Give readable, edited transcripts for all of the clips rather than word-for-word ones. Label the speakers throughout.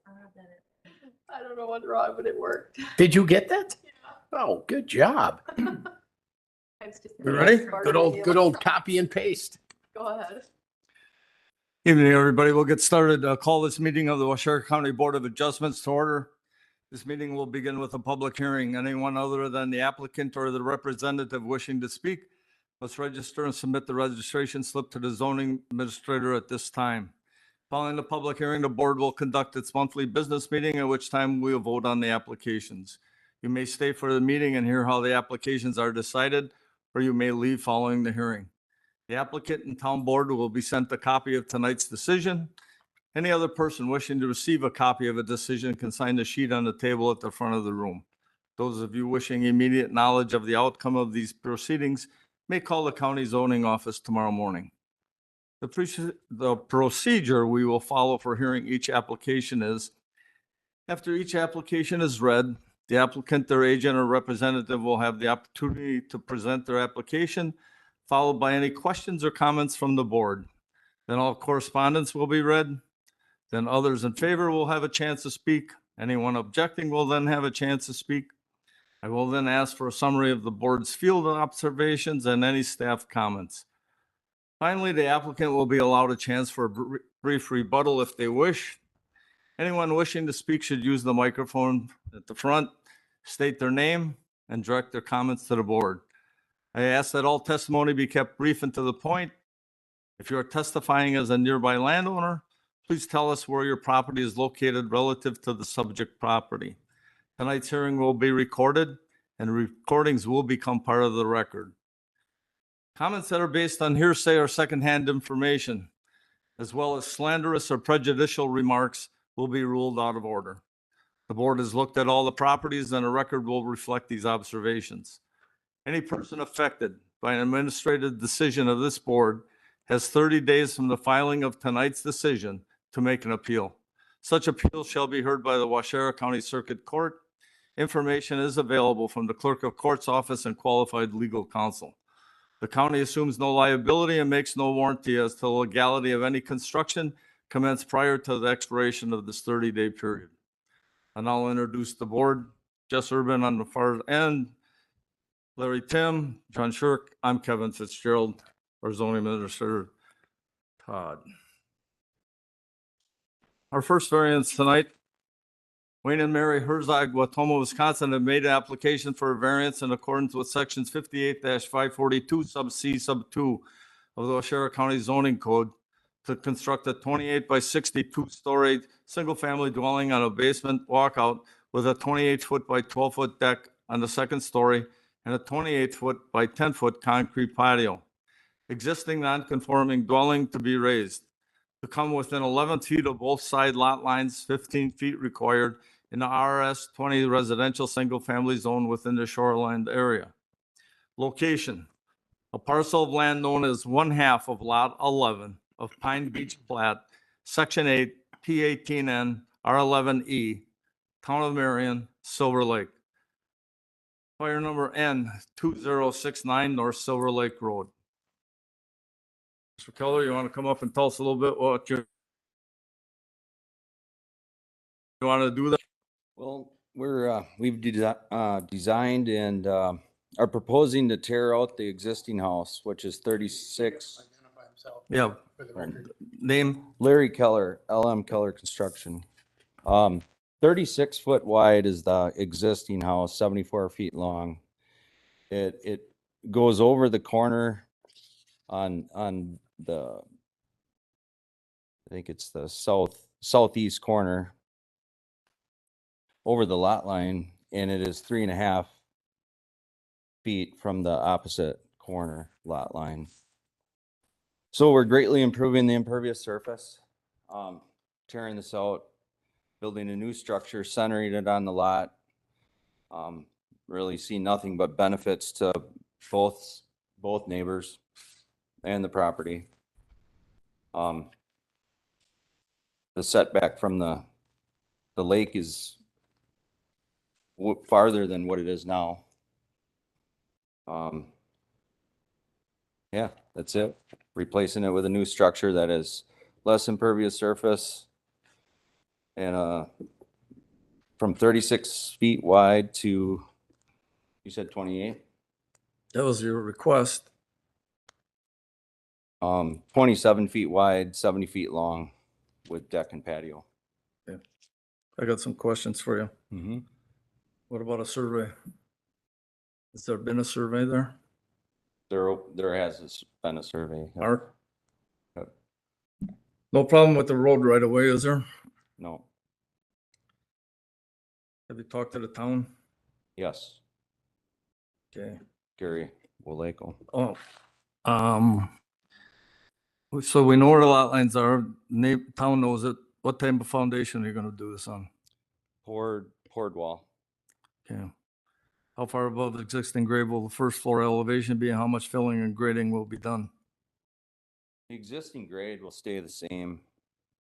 Speaker 1: I don't know what's wrong, but it worked.
Speaker 2: Did you get that? Oh, good job.
Speaker 1: I was just
Speaker 3: We ready?
Speaker 2: Good old copy and paste.
Speaker 1: Go ahead.
Speaker 3: Evening, everybody. We'll get started. Call this meeting of the Waushara County Board of Adjustments to order. This meeting will begin with a public hearing. Anyone other than the applicant or the representative wishing to speak must register and submit the registration slip to the zoning administrator at this time. Following the public hearing, the board will conduct its monthly business meeting, at which time we will vote on the applications. You may stay for the meeting and hear how the applications are decided, or you may leave following the hearing. The applicant and town board will be sent a copy of tonight's decision. Any other person wishing to receive a copy of a decision can sign the sheet on the table at the front of the room. Those of you wishing immediate knowledge of the outcome of these proceedings may call the county zoning office tomorrow morning. The procedure we will follow for hearing each application is, after each application is read, the applicant, their agent, or representative will have the opportunity to present their application, followed by any questions or comments from the board. Then all correspondence will be read. Then others in favor will have a chance to speak. Anyone objecting will then have a chance to speak. I will then ask for a summary of the board's field observations and any staff comments. Finally, the applicant will be allowed a chance for a brief rebuttal if they wish. Anyone wishing to speak should use the microphone at the front, state their name, and direct their comments to the board. I ask that all testimony be kept brief and to the point. If you are testifying as a nearby landowner, please tell us where your property is located relative to the subject property. Tonight's hearing will be recorded, and recordings will become part of the record. Comments that are based on hearsay or secondhand information, as well as slanderous or prejudicial remarks, will be ruled out of order. The board has looked at all the properties, and a record will reflect these observations. Any person affected by an administrative decision of this board has 30 days from the filing of tonight's decision to make an appeal. Such appeal shall be heard by the Waushara County Circuit Court. Information is available from the Clerk of Court's office and qualified legal counsel. The county assumes no liability and makes no warranty as to the legality of any construction commenced prior to the expiration of this 30-day period. And I'll introduce the board. Jess Urban on the far end, Larry Tim, John Shirk. I'm Kevin Fitzgerald, our zoning administrator, Todd. Our first variance tonight, Wayne and Mary Herzog, Watoma, Wisconsin, have made an application for a variance in accordance with sections 58-542 sub C sub 2 of the Waushara County zoning code to construct a 28 by 62 story single-family dwelling on a basement walkout with a 28-foot by 12-foot deck on the second story and a 28-foot by 10-foot concrete patio. Existing non-conforming dwelling to be raised to come within 11 feet of both side lot lines, 15 feet required in the RS 20 residential single-family zone within the shoreline area. Location, a parcel of land known as one half of Lot 11 of Pine Beach Plat, Section 8, P18N, R11E, Town of Marion, Silver Lake. Fire number N2069 North Silver Lake Road. Mr. Keller, you want to come up and tell us a little bit what you want to do there?
Speaker 4: Well, we've designed and are proposing to tear out the existing house, which is 36.
Speaker 3: Yeah. Name?
Speaker 4: Larry Keller, LM Keller Construction. 36 foot wide is the existing house, 74 feet long. It goes over the corner on the, I think it's the southeast corner over the lot line, and it is 3.5 feet from the opposite corner lot line. So we're greatly improving the impervious surface, tearing this out, building a new structure, centering it on the lot. Really see nothing but benefits to both neighbors and the property. The setback from the lake is farther than what it is now. Yeah, that's it. Replacing it with a new structure that is less impervious surface, And from 36 feet wide to, you said 28?
Speaker 3: That was your request.
Speaker 4: 27 feet wide, 70 feet long with deck and patio.
Speaker 3: I got some questions for you.
Speaker 4: Mm-hmm.
Speaker 3: What about a survey? Has there been a survey there?
Speaker 4: There has been a survey.
Speaker 3: Art?
Speaker 4: Yep.
Speaker 3: No problem with the road right away, is there?
Speaker 4: No,
Speaker 3: Have you talked to the town?
Speaker 4: yes,
Speaker 3: Okay.
Speaker 4: Gary Waleko.
Speaker 3: Oh, so we know where the lot lines are. Town knows it. What type of foundation are you gonna do this on?
Speaker 4: Poured wall.
Speaker 3: Okay. How far above the existing grade will the first floor elevation be, and how much filling and grading will be done?
Speaker 4: The existing grade will stay the same.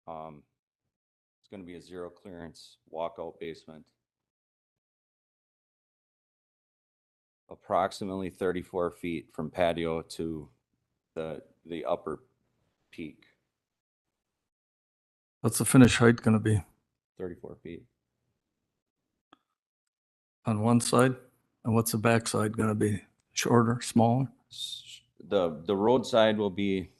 Speaker 4: It's gonna be a zero clearance walkout basement. Approximately 34 feet from patio to the upper peak,
Speaker 3: What's the finished height gonna be
Speaker 4: 34 feet.
Speaker 3: on one side? And what's the back side gonna be? Shorter, smaller?
Speaker 4: The roadside will be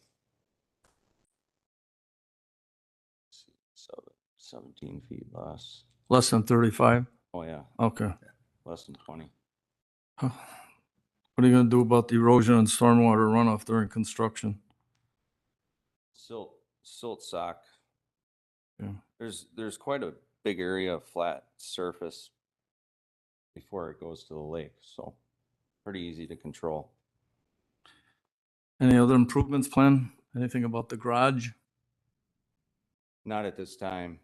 Speaker 4: 17 feet less.
Speaker 3: Less than 35?
Speaker 4: Oh, yeah,
Speaker 3: Okay.
Speaker 4: less than 20.
Speaker 3: Huh. What are you gonna do about the erosion and stormwater runoff during construction?
Speaker 4: Silt sock.
Speaker 3: Yeah.
Speaker 4: There's quite a big area of flat surface before it goes to the lake, so pretty easy to control.
Speaker 3: Any other improvements planned? Anything about the garage?
Speaker 4: Not at this time.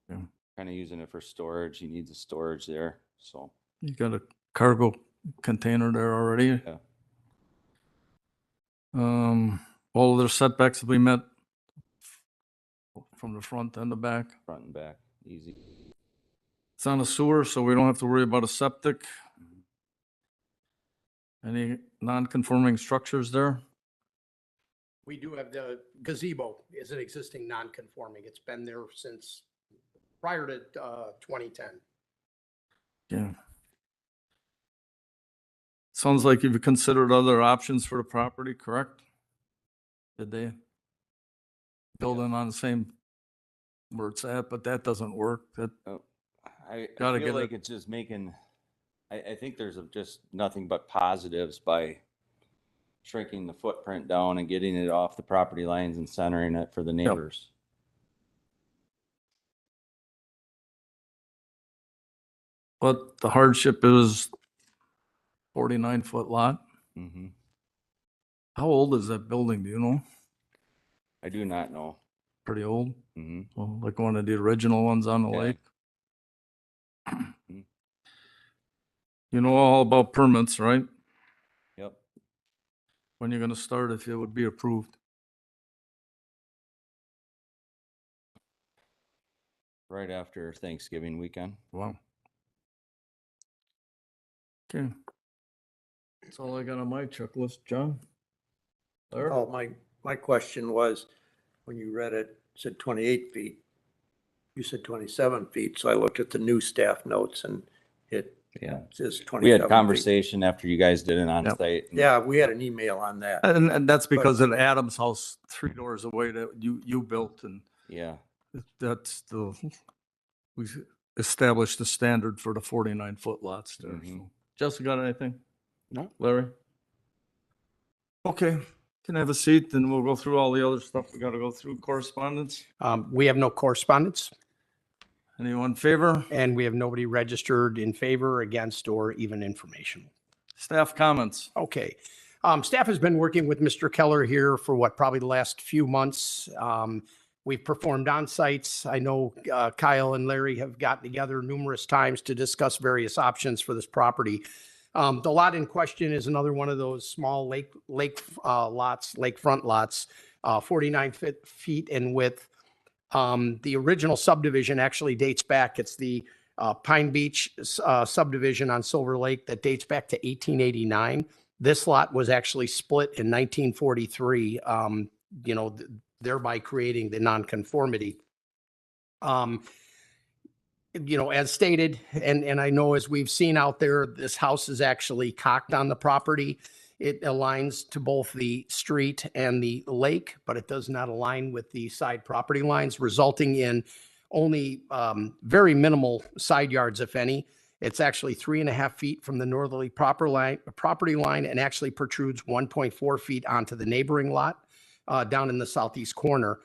Speaker 3: Yeah.
Speaker 4: Kind of using it for storage. He needs a storage there, so.
Speaker 3: You got a cargo container there already?
Speaker 4: Yeah.
Speaker 3: All their setbacks will be met from the front and the back.
Speaker 4: Front and back, easy.
Speaker 3: It's on a sewer, so we don't have to worry about a septic. Any non-conforming structures there?
Speaker 2: We do have the gazebo is an existing non-conforming. It's been there since prior to 2010.
Speaker 3: Yeah. Sounds like you've considered other options for the property, correct? Did they? Building on the same where it's at, but that doesn't work. That,
Speaker 4: I
Speaker 3: Gotta
Speaker 4: feel
Speaker 3: get
Speaker 4: like
Speaker 3: it-
Speaker 4: it's just making, I think there's just nothing but positives by shrinking the footprint down and getting it off the property lines and centering it for the neighbors.
Speaker 3: but the hardship is 49-foot lot.
Speaker 4: Hmm.
Speaker 3: How old is that building? Do you know?
Speaker 4: I do not know.
Speaker 3: Pretty old.
Speaker 4: Hmm.
Speaker 3: Well, like one of the original ones on the
Speaker 4: Yeah.
Speaker 3: lake.
Speaker 4: Mhm.
Speaker 3: You know all about permits, right?
Speaker 4: Yep.
Speaker 3: When you're gonna start if it would be approved?
Speaker 4: Right after Thanksgiving weekend.
Speaker 3: Wow. Okay. That's all I got on my checklist, John. Larry?
Speaker 5: Oh, my question was, when you read it, it said 28 feet. You said 27 feet, so I looked at the new staff notes and it
Speaker 4: Yeah.
Speaker 5: says 27
Speaker 4: We had
Speaker 5: feet.
Speaker 4: conversation after you guys did it on
Speaker 3: Yep.
Speaker 4: site.
Speaker 5: Yeah, we had an email on that.
Speaker 3: And that's because at Adam's house, 3 doors away that you built, and
Speaker 4: Yeah.
Speaker 3: that's we established the standard for the 49-foot lots there.
Speaker 4: Mhm.
Speaker 3: So. Jessica, got anything?
Speaker 2: No.
Speaker 3: Larry? Okay, can I have a seat and we'll go through all the other stuff we gotta go through. Correspondence?
Speaker 2: We have no correspondence
Speaker 3: Anyone in favor?
Speaker 2: and we have nobody registered in favor, against, or even informational.
Speaker 3: Staff comments?
Speaker 2: Okay. Staff has been working with Mr. Keller here for probably the last few months. We've performed on sites. I know Kyle and Larry have gotten together numerous times to discuss various options for this property. The lot in question is another one of those small lakefront lots, 49 feet in width. The original subdivision actually dates back. It's the Pine Beach subdivision on Silver Lake that dates back to 1889. This lot was actually split in 1943, thereby creating the nonconformity. As stated, and I know as we've seen out there, this house is actually cocked on the property. It aligns to both the street and the lake, but it does not align with the side property lines, resulting in only very minimal side yards, if any. It's actually 3.5 feet from the northerly property line and actually protrudes 1.4 feet onto the neighboring lot down in the southeast corner.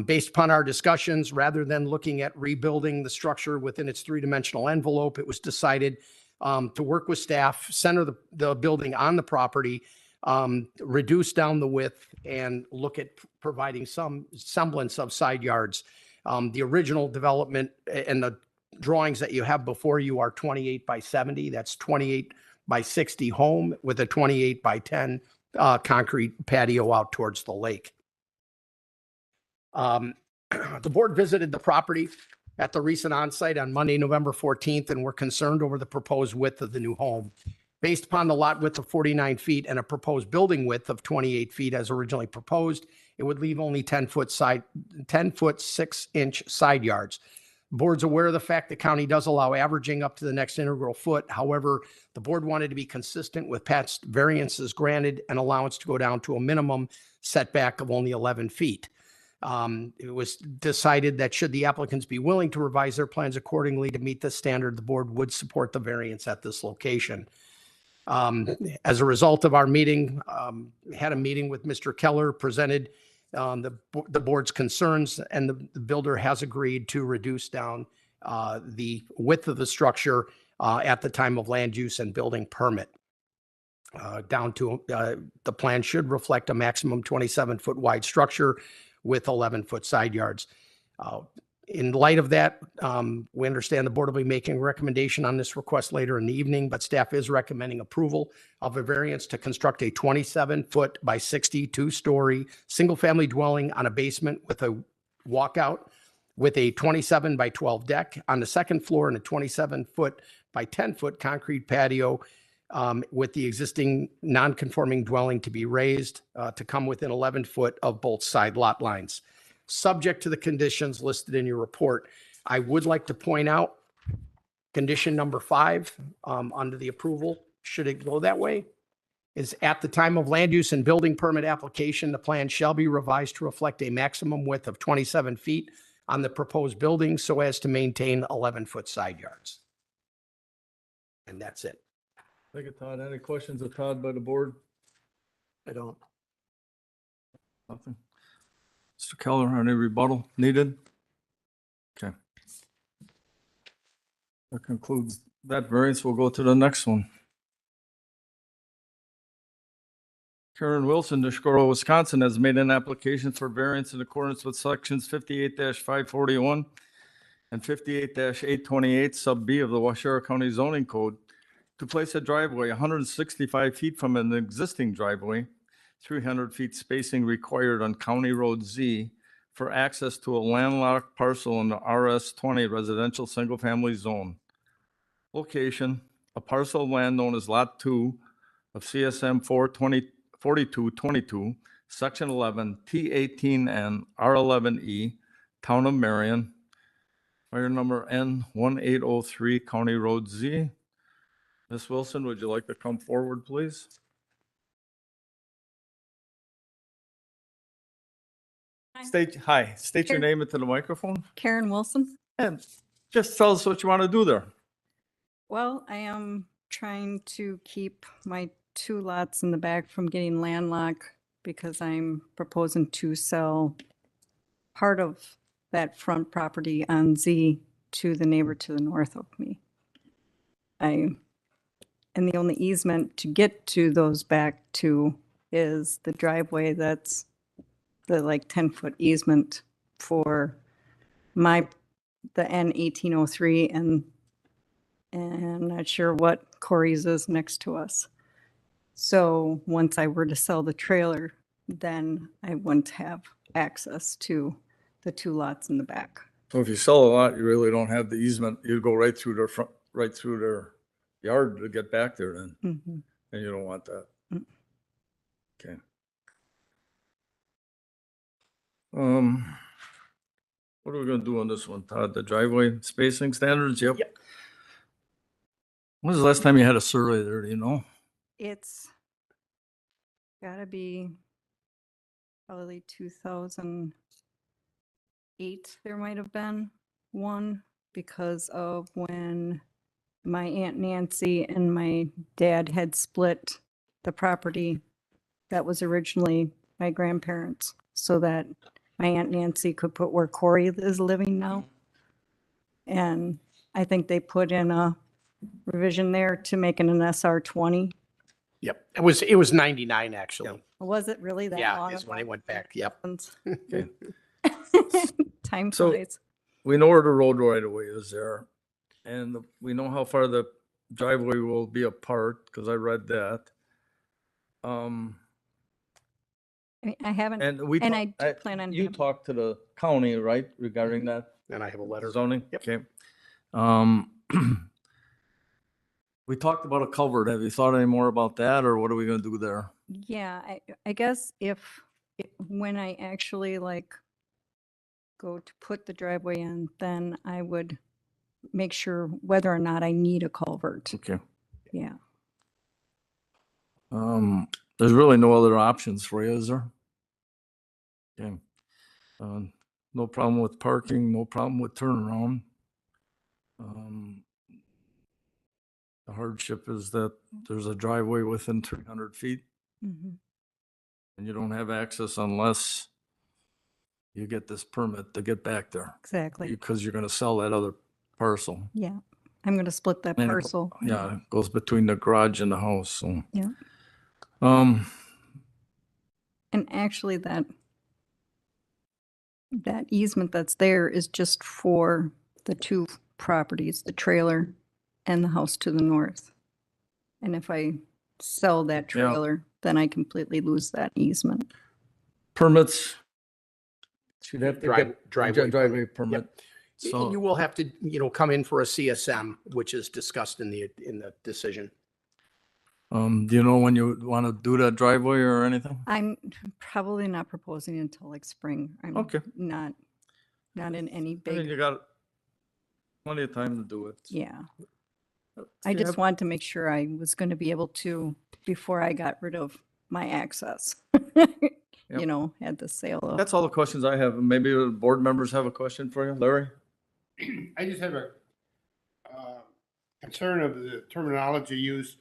Speaker 2: Based upon our discussions, rather than looking at rebuilding the structure within its three-dimensional envelope, it was decided to work with staff, center the building on the property, reduce down the width, and look at providing some semblance of side yards. The original development and the drawings that you have before you are 28 by 70. That's 28 by 60 home with a 28 by 10 concrete patio out towards the lake. The board visited the property at the recent onsite on Monday, November 14th, and were concerned over the proposed width of the new home. Based upon the lot width of 49 feet and a proposed building width of 28 feet as originally proposed, it would leave only 10 foot 6-inch side yards. The board's aware of the fact the county does allow averaging up to the next integral foot. However, the board wanted to be consistent with past variances granted and allowance to go down to a minimum setback of only 11 feet. It was decided that should the applicants be willing to revise their plans accordingly to meet this standard, the board would support the variance at this location. As a result of our meeting, had a meeting with Mr. Keller, presented the board's concerns, and the builder has agreed to reduce down the width of the structure at the time of land use and building permit. Down to the plan should reflect a maximum 27-foot wide structure with 11-foot side yards. In light of that, we understand the board will be making a recommendation on this request later in the evening, but staff is recommending approval of a variance to construct a 27-foot by 62-story single-family dwelling on a basement with a walkout with a 27 by 12 deck on the second floor and a 27-foot by 10-foot concrete patio with the existing non-conforming dwelling to be raised to come within 11 foot of both side lot lines. Subject to the conditions listed in your report, I would like to point out condition number 5 under the approval, should it go that way, is at the time of land use and building permit application, the plan shall be revised to reflect a maximum width of 27 feet on the proposed building so as to maintain 11-foot side yards. And that's it.
Speaker 3: Thank you, Todd. Any questions of Todd by the board?
Speaker 5: I don't.
Speaker 3: Nothing. Mr. Keller, any rebuttal needed? Okay. That concludes that variance. We'll go to the next one. Karen Wilson, Nishkoro, Wisconsin, has made an application for variance in accordance with sections 58-541 and 58-828 sub B of the Waushara County Zoning Code to place a driveway 165 feet from an existing driveway, 300 feet spacing required on County Road Z for access to a landlocked parcel in the RS20 residential single-family zone. Location, a parcel of land known as Lot 2 of CSM 4222, Section 11, T18N, R11E, Town of Marion, fire number N1803, County Road Z. Ms. Wilson, would you like to come forward, please? State your name into the microphone
Speaker 6: Karen Wilson.
Speaker 3: and just tell us what you want to do there.
Speaker 6: Well, I am trying to keep my 2 lots in the back from getting landlocked because I'm proposing to sell part of that front property on Z to the neighbor to the north of me. And the only easement to get to those back 2 is the driveway that's the 10-foot easement for the N1803 and not sure what Corey's is next to us. So once I were to sell the trailer, then I wouldn't have access to the 2 lots in the back.
Speaker 3: So if you sell a lot, you really don't have the easement. You go right through their front, right through their yard to get back there then,
Speaker 6: Mhm.
Speaker 3: and you don't want that.
Speaker 6: Mm.
Speaker 3: Okay. What are we gonna do on this one, Todd? The driveway spacing standards? Yep.
Speaker 2: Yep.
Speaker 3: When was the last time you had a survey there, do you know?
Speaker 6: It's gotta be probably 2008, there might have been one, because of when my Aunt Nancy and my dad had split the property that was originally my grandparents, so that my Aunt Nancy could put where Corey is living now. And I think they put in a revision there to make it an SR 20.
Speaker 2: Yep. It was 99, actually.
Speaker 6: Was it really that
Speaker 2: Yeah,
Speaker 6: long?
Speaker 2: is when it
Speaker 6: ago?
Speaker 2: went back. Yep.
Speaker 3: Okay.
Speaker 6: Time
Speaker 3: So-
Speaker 6: flies.
Speaker 3: We know where the road right away is there. And we know how far the driveway will be apart, because I read that.
Speaker 6: I mean, I haven't,
Speaker 3: And we.
Speaker 6: and
Speaker 3: talk-
Speaker 6: I do plan on
Speaker 3: You
Speaker 6: having-
Speaker 3: talked to the county, right, regarding that?
Speaker 2: And I have a letter.
Speaker 3: Zoning?
Speaker 2: Yep.
Speaker 3: Okay. We talked about a culvert. Have you thought any more about that, or what are we gonna do there?
Speaker 6: yeah, I guess when I actually like go to put the driveway in, then I would make sure whether or not I need a culvert.
Speaker 3: Okay.
Speaker 6: Yeah.
Speaker 3: There's really no other options for you, is there? Okay. No problem with parking, no problem with turnaround. The hardship is that there's a driveway within 300 feet
Speaker 6: Mhm.
Speaker 3: and you don't have access unless you get this permit to get back there
Speaker 6: Exactly.
Speaker 3: because you're gonna sell that other parcel.
Speaker 6: Yeah. I'm going to split that
Speaker 3: And it go-
Speaker 6: parcel.
Speaker 3: Yeah, it goes between the garage and the house, so.
Speaker 6: Yeah. And actually that easement that's there is just for the two properties, the trailer and the house to the north. And if I sell that
Speaker 3: Yeah.
Speaker 6: trailer, then I completely lose that easement.
Speaker 3: Permits. Should have to get
Speaker 2: Driveway.
Speaker 3: driveway permit.
Speaker 2: You
Speaker 3: So,
Speaker 2: will have to, come in for a CSM, which is discussed in the decision.
Speaker 3: do you know when you want to do that driveway or anything?
Speaker 6: I'm probably not proposing until like spring. I'm
Speaker 3: Okay.
Speaker 6: not in any
Speaker 3: I think
Speaker 6: big,
Speaker 3: you got plenty of time to do it.
Speaker 6: yeah. I just wanted to make sure I was going to be able to, before I got rid of my access,
Speaker 3: Yep.
Speaker 6: had the sale of.
Speaker 3: That's all the questions I have. Maybe the board members have a question for you, Larry?
Speaker 7: I just have a concern of the terminology used.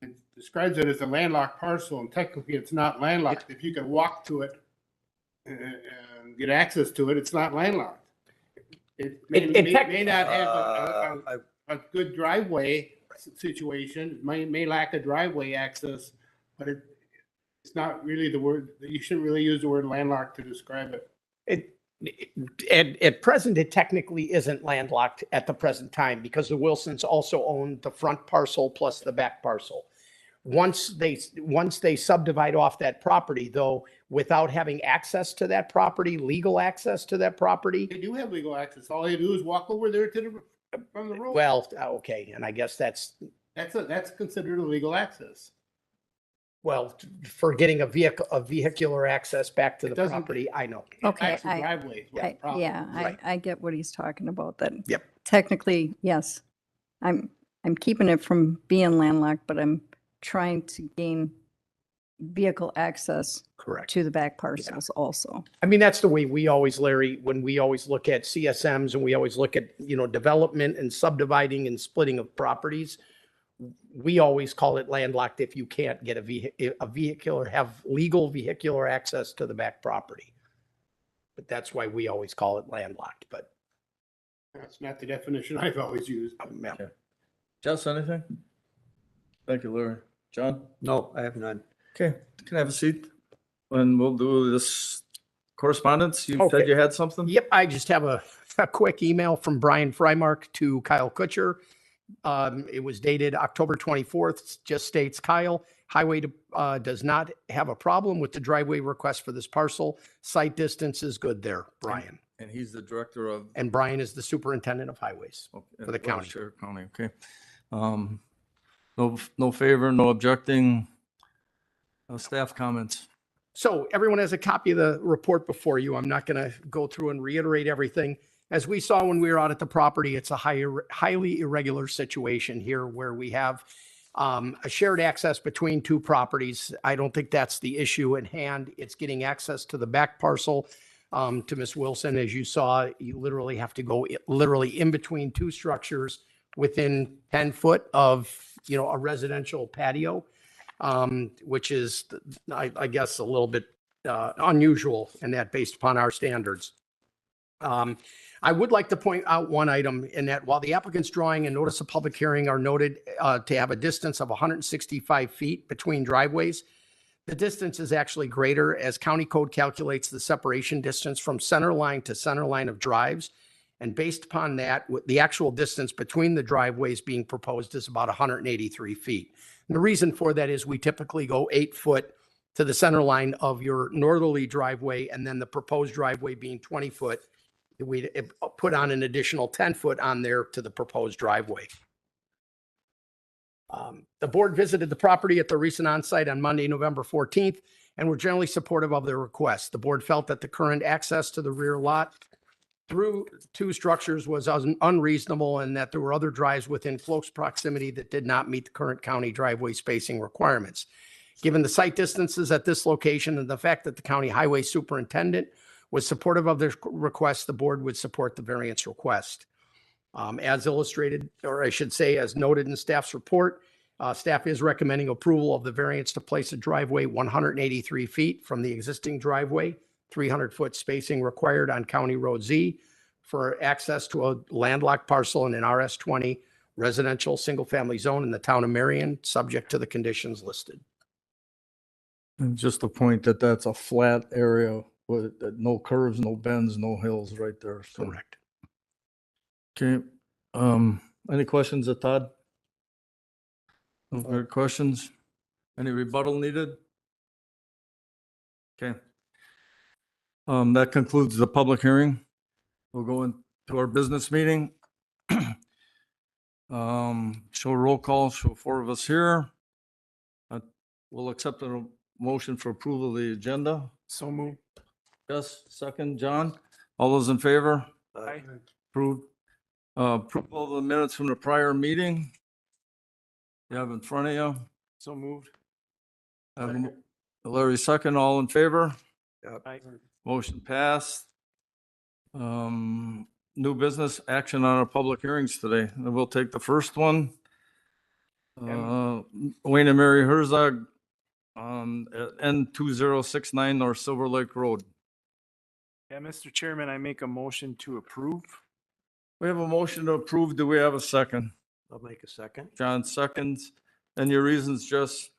Speaker 7: It describes it as a landlocked parcel, and technically it's not landlocked. If you can walk to it and get access to it, it's not landlocked. It may not have a good driveway situation, it may lack a driveway access, but it's not really the word, you shouldn't really use the word landlocked to describe it.
Speaker 2: At present, it technically isn't landlocked at the present time because the Wilsons also own the front parcel plus the back parcel. Once they subdivide off that property, though, without having access to that property, legal access to that property,
Speaker 7: They do have legal access. All they do is walk over there from the road.
Speaker 2: well, okay, and I guess that's,
Speaker 7: That's considered a legal access.
Speaker 2: well, for getting a vehicular access back to
Speaker 7: It
Speaker 2: the
Speaker 7: doesn't-
Speaker 2: property, I know.
Speaker 6: Okay,
Speaker 7: Access driveway is what the problem
Speaker 6: Yeah,
Speaker 7: is.
Speaker 2: Right.
Speaker 6: I get what he's talking about, that
Speaker 2: Yep.
Speaker 6: technically, yes, I'm keeping it from being landlocked, but I'm trying to gain vehicle access
Speaker 2: Correct.
Speaker 6: to the back parcels also.
Speaker 2: I mean, that's the way we always, Larry, when we always look at CSMs and we always look at, development and subdividing and splitting of properties, we always call it landlocked if you can't get a vehicular, have legal vehicular access to the back property. But that's why we always call it landlocked, but
Speaker 7: That's not the definition I've always used.
Speaker 2: yeah.
Speaker 3: Jess, anything? Thank you, Larry. John?
Speaker 5: No, I have none.
Speaker 3: Okay, you can have a seat. And we'll do this correspondence. You
Speaker 2: Okay.
Speaker 3: said you had something?
Speaker 2: Yep, I just have a quick email from Brian Freimark to Kyle Kutcher. It was dated October 24th, just states, Kyle, highway does not have a problem with the driveway request for this parcel. Site distance is good there, Brian.
Speaker 3: And he's the director of.
Speaker 2: And Brian is the superintendent of highways. for the county.
Speaker 3: Sheriff County, okay. No favor, no objecting. Staff comments.
Speaker 2: So everyone has a copy of the report before you. I'm not going to go through and reiterate everything. As we saw when we were out at the property, it's a highly irregular situation here where we have a shared access between two properties. I don't think that's the issue at hand. It's getting access to the back parcel. To Ms. Wilson, as you saw, you literally have to go literally in between two structures within 10 foot of, a residential patio, which is, I guess, a little bit unusual in that based upon our standards. I would like to point out one item in that while the applicant's drawing and notice of public hearing are noted to have a distance of 165 feet between driveways, the distance is actually greater as county code calculates the separation distance from center line to center line of drives. And based upon that, the actual distance between the driveways being proposed is about 183 feet. And the reason for that is we typically go 8 foot to the center line of your northerly driveway, and then the proposed driveway being 20 foot, we put on an additional 10 foot on there to the proposed driveway. The board visited the property at the recent onsite on Monday, November 14th, and were generally supportive of their request. The board felt that the current access to the rear lot through two structures was unreasonable and that there were other drives within close proximity that did not meet the current county driveway spacing requirements. Given the site distances at this location and the fact that the county highway superintendent was supportive of their request, the board would support the variance request. As illustrated, or I should say, as noted in staff's report, staff is recommending approval of the variance to place a driveway 183 feet from the existing driveway, 300-foot spacing required on County Road Z for access to a landlocked parcel in an RS20 residential single-family zone in the town of Marion, subject to the conditions listed.
Speaker 3: And just to point that that's a flat area with no curves, no bends, no hills right there. So.
Speaker 2: Correct.
Speaker 3: Okay, any questions of Todd? No other questions? Any rebuttal needed? Okay. That concludes the public hearing. We'll go into our business meeting. Show roll call, show 4 of us here. We'll accept a motion for approval of the agenda.
Speaker 7: So moved.
Speaker 3: Yes, second, John. All those in favor?
Speaker 7: Aye.
Speaker 3: Approved. Approval of the minutes from the prior meeting. You have in front of you.
Speaker 7: So moved.
Speaker 3: Larry, second, all in favor?
Speaker 7: Aye.
Speaker 3: Motion passed. New business action on our public hearings today. And we'll take the first one. Wayne and Mary Herzog on N2069 North Silver Lake Road.
Speaker 8: Yeah, Mr. Chairman, I make a motion to approve.
Speaker 3: We have a motion to approve. Do we have a second?
Speaker 5: I'll make a second.
Speaker 3: John seconds. And your reasons, just